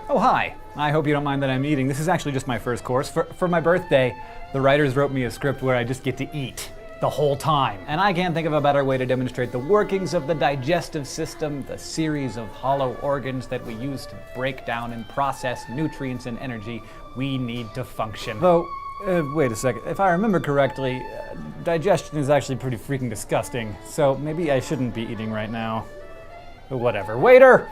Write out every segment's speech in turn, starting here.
Oh, hi. I hope you don't mind that I'm eating. This is actually just my first course. For my birthday, the writers wrote me a script where I just get to eat the whole time. And I can't think of a better way to demonstrate the workings of the digestive system, the series of hollow organs that we use to break down and process nutrients and energy we need to function. Though, wait a second. If I remember correctly, digestion is actually pretty freaking disgusting, so maybe I shouldn't be eating right now. But whatever. Waiter!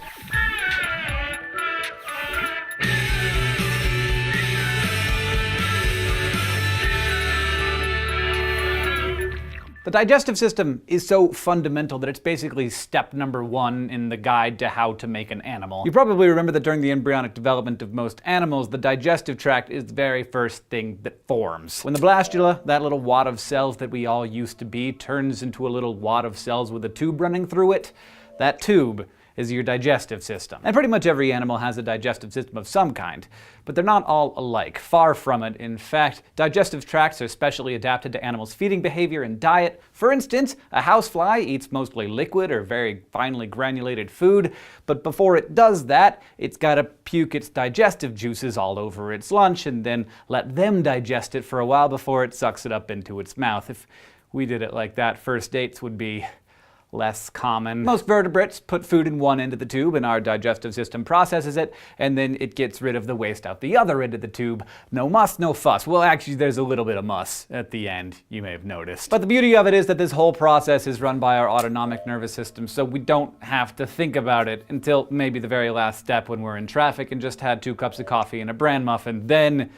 The digestive system is so fundamental that it's basically step number 1 in the guide to how to make an animal. You probably remember that during the embryonic development of most animals, the digestive tract is the very first thing that forms. When the blastula, that little wad of cells that we all used to be, turns into a little wad of cells with a tube running through it, that tube is your digestive system. And pretty much every animal has a digestive system of some kind, but they're not all alike. Far from it. In fact, digestive tracts are specially adapted to animals' feeding behavior and diet. For instance, a housefly eats mostly liquid or very finely granulated food, but before it does that, it's gotta puke its digestive juices all over its lunch and then let them digest it for a while before it sucks it up into its mouth. If we did it like that, first dates would be less common. Most vertebrates put food in one end of the tube and our digestive system processes it, and then it gets rid of the waste out the other end of the tube. No muss, no fuss. Well, actually, there's a little bit of muss at the end, you may have noticed. But the beauty of it is that this whole process is run by our autonomic nervous system, so we don't have to think about it until maybe the very last step when we're in traffic and just had 2 cups of coffee and a bran muffin. Then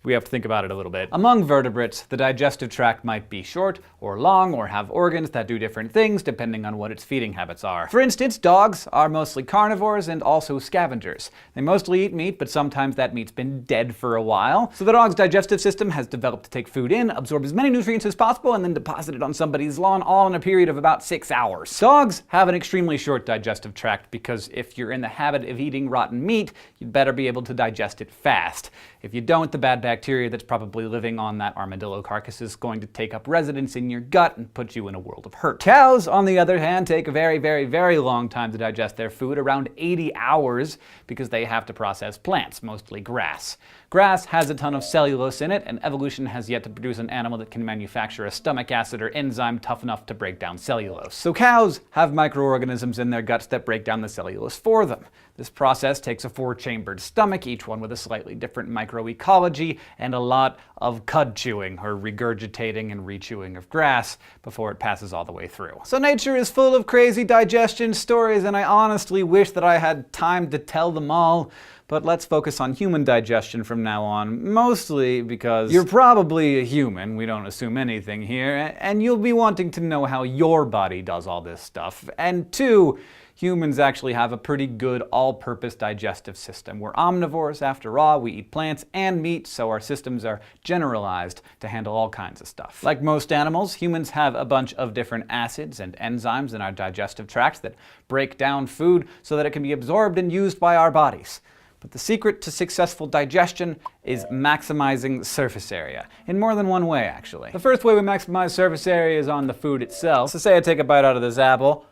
we have to think about it a little bit. Among vertebrates, the digestive tract might be short or long or have organs that do different things depending on what its feeding habits are. For instance, dogs are mostly carnivores and also scavengers. They mostly eat meat, but sometimes that meat's been dead for a while. So the dog's digestive system has developed to take food in, absorb as many nutrients as possible, and then deposit it on somebody's lawn all in a period of about 6 hours. Dogs have an extremely short digestive tract because if you're in the habit of eating rotten meat, you'd better be able to digest it fast. If you don't, the bad bacteria that's probably living on that armadillo carcass is going to take up residence in your gut and put you in a world of hurt. Cows, on the other hand, take a very, very, very long time to digest their food, around 80 hours, because they have to process plants, mostly grass. Grass has a ton of cellulose in it, and evolution has yet to produce an animal that can manufacture a stomach acid or enzyme tough enough to break down cellulose. So cows have microorganisms in their guts that break down the cellulose for them. This process takes a 4-chambered stomach, each one with a slightly different microecology, and a lot of cud chewing, or regurgitating and rechewing of grass, before it passes all the way through. So nature is full of crazy digestion stories, and I honestly wish that I had time to tell them all. But let's focus on human digestion from now on, mostly because you're probably a human, we don't assume anything here, and you'll be wanting to know how your body does all this stuff. And 2, humans actually have a pretty good all-purpose digestive system. We're omnivores, after all. We eat plants and meat, so our systems are generalized to handle all kinds of stuff. Like most animals, humans have a bunch of different acids and enzymes in our digestive tract that break down food so that it can be absorbed and used by our bodies. But the secret to successful digestion is maximizing surface area, in more than one way, actually. The first way we maximize surface area is on the food itself. So say I take a bite out of this apple.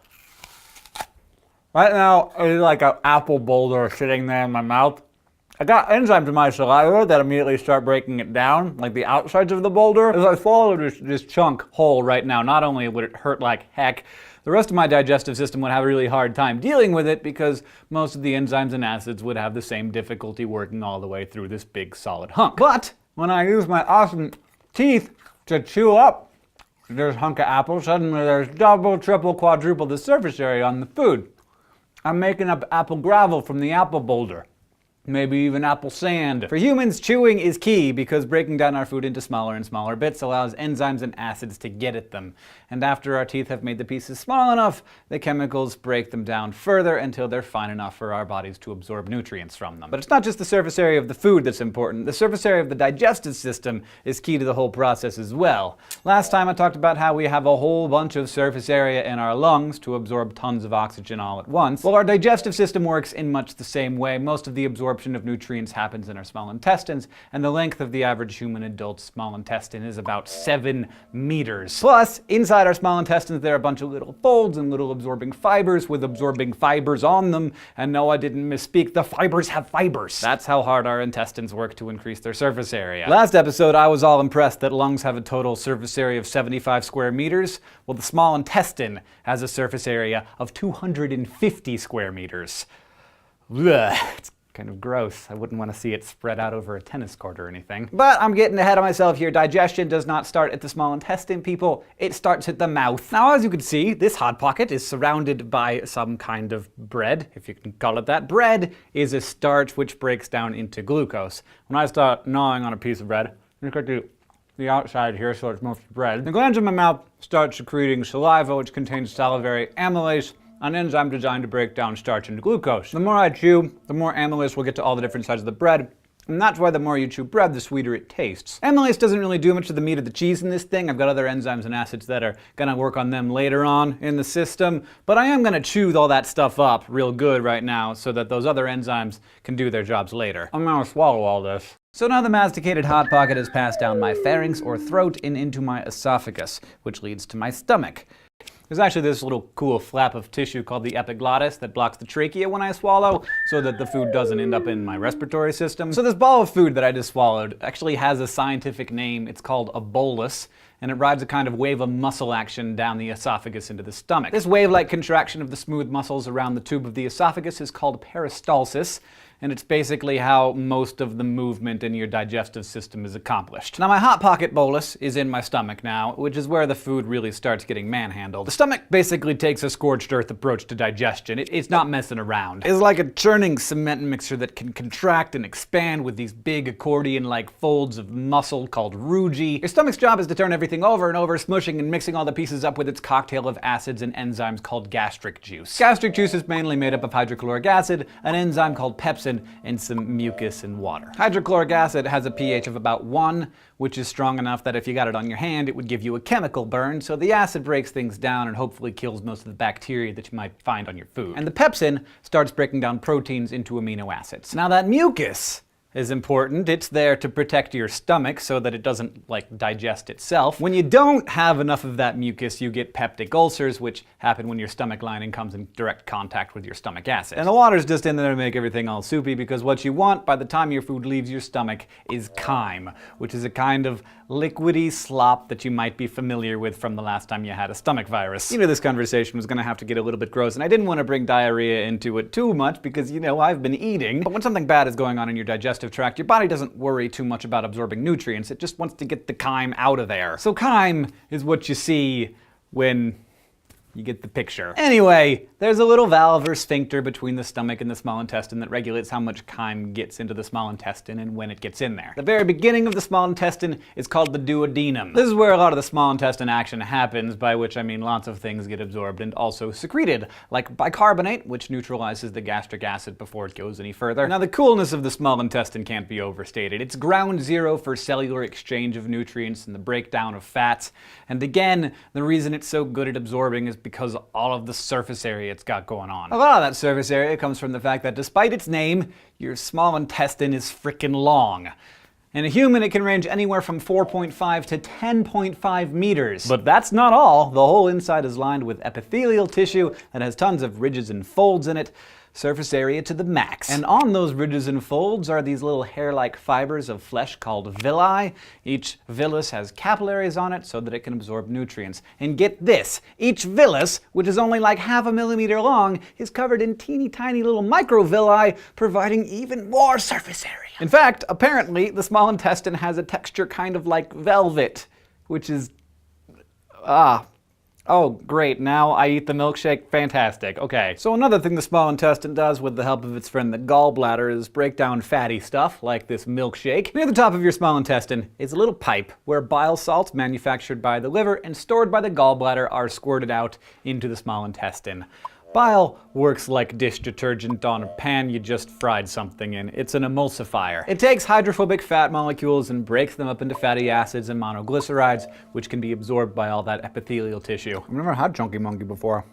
Right now, it's like an apple boulder sitting there in my mouth. I got enzymes in my saliva that immediately start breaking it down, like the outsides of the boulder. As I swallow this chunk whole right now, not only would it hurt like heck, the rest of my digestive system would have a really hard time dealing with it because most of the enzymes and acids would have the same difficulty working all the way through this big solid hunk. But when I use my awesome teeth to chew up this hunk of apple, suddenly there's double, triple, quadruple the surface area on the food. I'm making up apple gravel from the apple boulder. Maybe even apple sand. For humans, chewing is key because breaking down our food into smaller and smaller bits allows enzymes and acids to get at them. And after our teeth have made the pieces small enough, the chemicals break them down further until they're fine enough for our bodies to absorb nutrients from them. But it's not just the surface area of the food that's important. The surface area of the digestive system is key to the whole process as well. Last time I talked about how we have a whole bunch of surface area in our lungs to absorb tons of oxygen all at once. Well, our digestive system works in much the same way. Most of the absorption absorption of nutrients happens in our small intestines, and the length of the average human adult's small intestine is about 7 meters. Plus, inside our small intestines there are a bunch of little folds and little absorbing fibers with absorbing fibers on them, and no, I didn't misspeak, the fibers have fibers. That's how hard our intestines work to increase their surface area. Last episode I was all impressed that lungs have a total surface area of 75 square meters. Well, the small intestine has a surface area of 250 square meters. Ugh, it's kind of gross. I wouldn't want to see it spread out over a tennis court or anything. But I'm getting ahead of myself here. Digestion does not start at the small intestine, people. It starts at the mouth. Now, as you can see, this Hot Pocket is surrounded by some kind of bread, if you can call it that. Bread is a starch which breaks down into glucose. When I start gnawing on a piece of bread, look at the outside here, so it's mostly bread. The glands in my mouth start secreting saliva, which contains salivary amylase, an enzyme designed to break down starch into glucose. The more I chew, the more amylase will get to all the different sides of the bread, and that's why the more you chew bread, the sweeter it tastes. Amylase doesn't really do much to the meat of the cheese in this thing. I've got other enzymes and acids that are gonna work on them later on in the system, but I am gonna chew all that stuff up real good right now so that those other enzymes can do their jobs later. I'm gonna swallow all this. So now the masticated Hot Pocket has passed down my pharynx or throat and into my esophagus, which leads to my stomach. There's actually this little cool flap of tissue called the epiglottis that blocks the trachea when I swallow so that the food doesn't end up in my respiratory system. So this ball of food that I just swallowed actually has a scientific name. It's called a bolus, and it rides a kind of wave of muscle action down the esophagus into the stomach. This wave-like contraction of the smooth muscles around the tube of the esophagus is called peristalsis, and it's basically how most of the movement in your digestive system is accomplished. Now, my Hot Pocket bolus is in my stomach now, which is where the food really starts getting manhandled. The stomach basically takes a scorched earth approach to digestion. It's not messing around. It's like a churning cement mixture that can contract and expand with these big accordion-like folds of muscle called rugae. Your stomach's job is to turn everything over and over, smushing and mixing all the pieces up with its cocktail of acids and enzymes called gastric juice. Gastric juice is mainly made up of hydrochloric acid, an enzyme called pepsin, and some mucus and water. Hydrochloric acid has a pH of about 1, which is strong enough that if you got it on your hand, it would give you a chemical burn, so the acid breaks things down and hopefully kills most of the bacteria that you might find on your food. And the pepsin starts breaking down proteins into amino acids. Now that mucus is important. It's there to protect your stomach so that it doesn't, digest itself. When you don't have enough of that mucus, you get peptic ulcers, which happen when your stomach lining comes in direct contact with your stomach acid. And the water's just in there to make everything all soupy, because what you want by the time your food leaves your stomach is chyme, which is a kind of liquidy slop that you might be familiar with from the last time you had a stomach virus. You know, this conversation was gonna have to get a little bit gross, and I didn't want to bring diarrhea into it too much because, I've been eating. But when something bad is going on in your digestive tract, your body doesn't worry too much about absorbing nutrients. It just wants to get the chyme out of there. So chyme is what you see when you get the picture. Anyway, there's a little valve or sphincter between the stomach and the small intestine that regulates how much chyme gets into the small intestine and when it gets in there. The very beginning of the small intestine is called the duodenum. This is where a lot of the small intestine action happens, by which I mean lots of things get absorbed and also secreted, like bicarbonate, which neutralizes the gastric acid before it goes any further. Now, the coolness of the small intestine can't be overstated. It's ground zero for cellular exchange of nutrients and the breakdown of fats. And again, the reason it's so good at absorbing is because all of the surface area it's got going on. A lot of that surface area comes from the fact that despite its name, your small intestine is frickin' long. In a human, it can range anywhere from 4.5 to 10.5 meters. But that's not all. The whole inside is lined with epithelial tissue that has tons of ridges and folds in it. Surface area to the max. And on those ridges and folds are these little hair-like fibers of flesh called villi. Each villus has capillaries on it so that it can absorb nutrients. And get this, each villus, which is only like half a millimeter long, is covered in teeny tiny little microvilli, providing even more surface area. In fact, apparently, the small intestine has a texture kind of like velvet, which is, oh, great, now I eat the milkshake? Fantastic, okay. So another thing the small intestine does with the help of its friend the gallbladder is break down fatty stuff, like this milkshake. Near the top of your small intestine is a little pipe where bile salts manufactured by the liver and stored by the gallbladder are squirted out into the small intestine. Bile works like dish detergent on a pan you just fried something in. It's an emulsifier. It takes hydrophobic fat molecules and breaks them up into fatty acids and monoglycerides, which can be absorbed by all that epithelial tissue. I've never had Chunky Monkey before.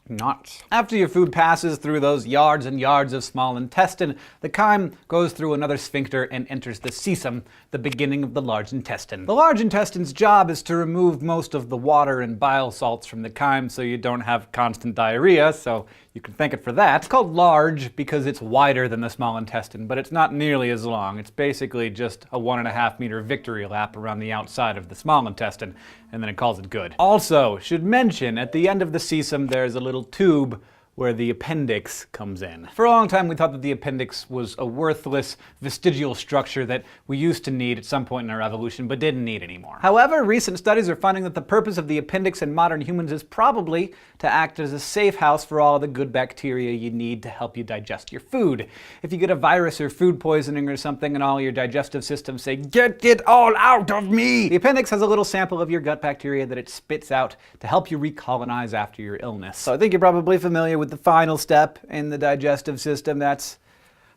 Nuts. After your food passes through those yards and yards of small intestine, the chyme goes through another sphincter and enters the cecum, the beginning of the large intestine. The large intestine's job is to remove most of the water and bile salts from the chyme so you don't have constant diarrhea, so you can thank it for that. It's called large because it's wider than the small intestine, but it's not nearly as long. It's basically just a 1.5 meter victory lap around the outside of the small intestine, and then it calls it good. Also, should mention, at the end of the cecum there's a little tube where the appendix comes in. For a long time we thought that the appendix was a worthless vestigial structure that we used to need at some point in our evolution but didn't need anymore. However, recent studies are finding that the purpose of the appendix in modern humans is probably to act as a safe house for all the good bacteria you need to help you digest your food. If you get a virus or food poisoning or something and all your digestive systems say, "Get it all out of me!" the appendix has a little sample of your gut bacteria that it spits out to help you recolonize after your illness. So I think you're probably familiar with the final step in the digestive system. That's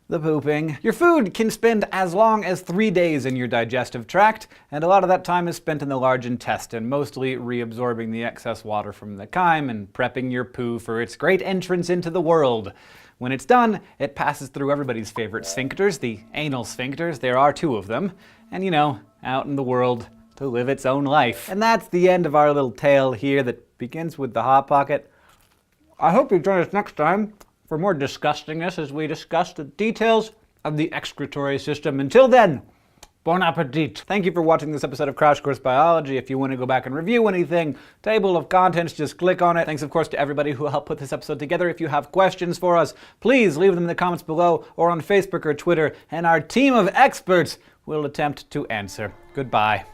the pooping. Your food can spend as long as 3 days in your digestive tract, and a lot of that time is spent in the large intestine, mostly reabsorbing the excess water from the chyme and prepping your poo for its great entrance into the world. When it's done, it passes through everybody's favorite sphincters, the anal sphincters. There are 2 of them, and out in the world to live its own life. And that's the end of our little tale here that begins with the Hot Pocket. I hope you join us next time for more disgustingness as we discuss the details of the excretory system. Until then, bon appetit. Thank you for watching this episode of Crash Course Biology. If you want to go back and review anything, table of contents, just click on it. Thanks, of course, to everybody who helped put this episode together. If you have questions for us, please leave them in the comments below or on Facebook or Twitter, and our team of experts will attempt to answer. Goodbye.